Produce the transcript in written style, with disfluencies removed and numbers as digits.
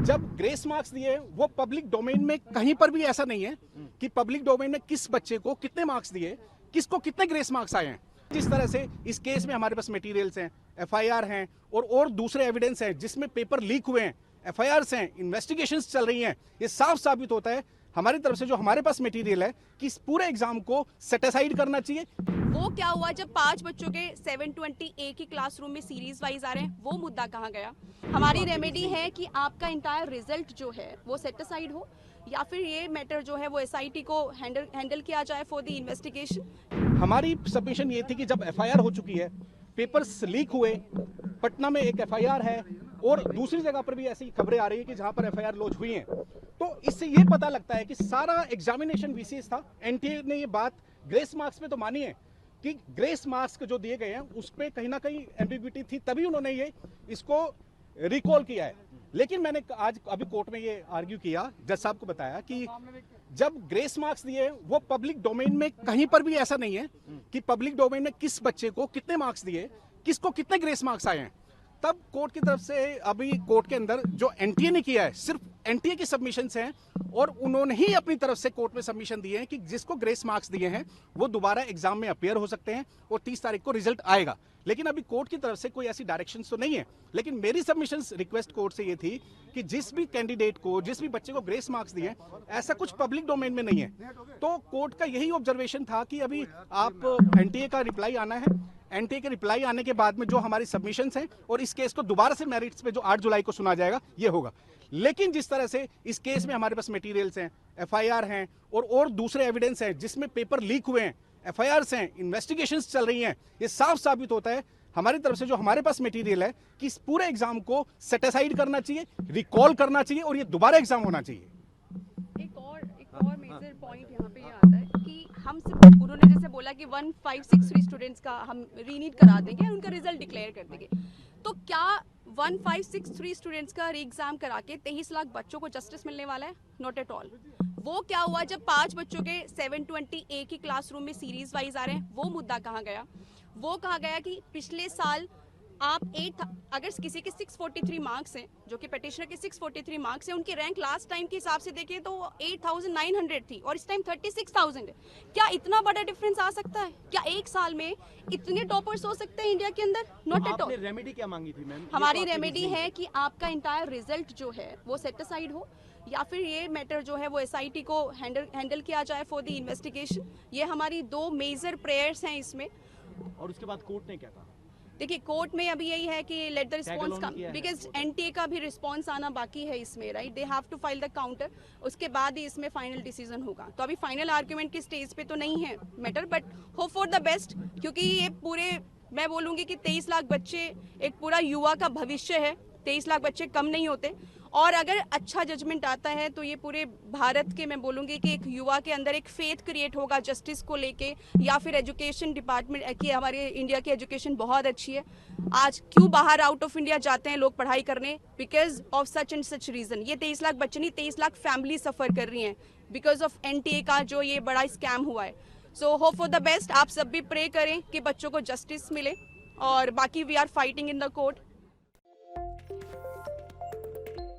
जब grace marks दिए वो पब्लिक डोमेन में कहीं पर भी ऐसा नहीं है कि पब्लिक डोमेन में किस बच्चे को कितने मार्क्स दिए, किसको कितने ग्रेस मार्क्स आए हैं। जिस तरह से इस केस में हमारे पास मटेरियल्स हैं, एफआईआर हैं और दूसरे एविडेंस हैं जिसमें पेपर लीक हुए हैं, एफआईआर्स हैं, इन्वेस्टिगेशंस चल रही हैं, ये साफ साबित होता है हमारी तरफ से जो हमारे पास मटेरियल है कि इस पूरे एग्जाम को सेट असाइड करना चाहिए। वो क्या हुआ जब 5 बच्चों के 720 एक ही क्लासरूम में सीरीज वाइज आ रहे हैं, वो मुद्दा कहाँ गया? हमारी रेमेडी है कि आपका इंटायर रिजल्ट जो है वो सेट असाइड हो, या फिर ये मैटर जो है वो एसआईटी को हैंडल किया जाए फॉर द इन्वेस्टिगेशन। हमारी सबमिशन ये थी कि जब एफआईआर हो चुकी है, पेपर्स लीक हुए, पटना में एक एफआईआर है और दूसरी जगह पर भी ऐसी खबरें आ रही है कि जहां पर एफआईआर लॉन्च हुई हैं, तो इससे ये पता लगता है कि सारा एग्जामिनेशन वीसीएस था। एनटीए ने ये बात ग्रेस मार्क्स पे तो मानी है कि ग्रेस मार्क्स जो दिए गए हैं उस पर कहीं ना कहीं एम्बिग्विटी थी, तभी उन्होंने ये इसको रिकॉल किया है। लेकिन मैंने आज अभी कोर्ट में ये आर्ग्यू किया, जज साहब को बताया कि जब ग्रेस मार्क्स दिए वो पब्लिक डोमेन में कहीं पर भी ऐसा नहीं है कि पब्लिक डोमेन में किस बच्चे को कितने मार्क्स दिए, किसको कितने ग्रेस मार्क्स आए हैं। तब कोर्ट की तरफ से अभी कोर्ट के अंदर जो एनटीए ने किया है, सिर्फ एनटीए की सबमिशंस हैं और उन्होंने ही अपनी तरफ से कोर्ट में सबमिशन दिए हैं कि जिसको ग्रेस मार्क्स दिए हैं वो दोबारा एग्जाम में अपीयर हो सकते हैं और 30 तारीख को रिजल्ट आएगा। लेकिन अभी कोर्ट की तरफ से कोई ऐसी डायरेक्शंस तो नहीं है। लेकिन मेरी सबमिशंस रिक्वेस्ट कोर्ट से ये थी कि जिस भी कैंडिडेट को, जिस भी बच्चे को ग्रेस मार्क्स दिए, ऐसा कुछ पब्लिक डोमेन में नहीं है। तो कोर्ट का यही ऑब्जर्वेशन था कि अभी आप एनटीए का रिप्लाई आना है, एनटीए के रिप्लाई आने के बाद में जो हमारी सबमिशंस हैं और इस केस को दोबारा से मेरिट्स पे जो 8 जुलाई को सुना जाएगा ये होगा। लेकिन जिस तरह से इस केस में हमारे पास मटेरियल्स हैं, एफआईआर हैं और दूसरे एविडेंस हैं जिसमें पेपर लीक हुए हैं, एफआईआर्स हैं, इन्वेस्टिगेशंस चल रही हैं, ये साफ साबित होता है हमारी तरफ से जो हमारे पास मटेरियल है कि इस पूरे एग्जाम को सेट असाइड करना चाहिए, रिकॉल करना चाहिए और ये दोबारा एग्जाम होना चाहिए। एक और मेजर पॉइंट यहाँ पे ये आता है कि हम सिर्फ उन्होंने जैसे बोला कि 1563 स्टूडेंट्स का हम रीनीट करा देंगे, उनका रिजल्ट डिक्लेयर कर देंगे। तो क्या 1563 स्टूडेंट्स का री एग्जाम करा के 23 लाख बच्चों को जस्टिस मिलने वाला है? Not at all. वो क्या हुआ जब 5 बच्चों के 720 एक ही क्लासरूम में सीरीज वाइज आ रहे हैं, वो मुद्दा कहाँ गया? वो कहा गया कि पिछले साल आप अगर किसी के 643 मार्क्स हैं, जो कि पिटिशनर के 643 मार्क्स हैं, उनकी रैंक लास्ट टाइम के हिसाब से देखें तो 8900 थी और इस टाइम 36000 है। क्या इतना बड़ा डिफरेंस आ सकता है? क्या एक साल में इतने टॉपर्स हो सकते हैं इंडिया के अंदर? Not at all. रेमेडी क्या मांगी थी मैम? हमारी रेमेडी है कि आपका इंटायर रिजल्ट जो है वो सेट असाइड हो, या फिर ये मैटर जो है वो एसआईटी को हैंडल किया जाए फॉर द इन्वेस्टिगेशन। ये हमारी 2 मेजर प्रेयर्स हैं इसमें। और उसके बाद कोर्ट ने क्या कहा? देखिए, कोर्ट में अभी यही है कि let the response come, because NTA का भी रिस्पॉन्स आना बाकी है इसमें, right? They have to file the counter, उसके बाद ही इसमें फाइनल डिसीजन होगा। तो अभी फाइनल आर्ग्यूमेंट की स्टेज पे तो नहीं है matter, but hope for the best, क्योंकि ये पूरे, मैं बोलूँगी कि 23 लाख बच्चे एक पूरा युवा का भविष्य है। 23 लाख बच्चे कम नहीं होते, और अगर अच्छा जजमेंट आता है तो ये पूरे भारत के, मैं बोलूँगी कि एक युवा के अंदर एक फेथ क्रिएट होगा जस्टिस को लेके, या फिर एजुकेशन डिपार्टमेंट की। हमारे इंडिया की एजुकेशन बहुत अच्छी है। आज क्यों बाहर आउट ऑफ इंडिया जाते हैं लोग पढ़ाई करने? Because of such and such reason. ये 23 लाख बच्चे नहीं, 23 लाख फैमिली सफ़र कर रही हैं बिकॉज ऑफ एनटीए का जो ये बड़ा स्कैम हुआ है। So hope for the best. आप सब भी प्रे करें कि बच्चों को जस्टिस मिले, और बाकी we are fighting in the court.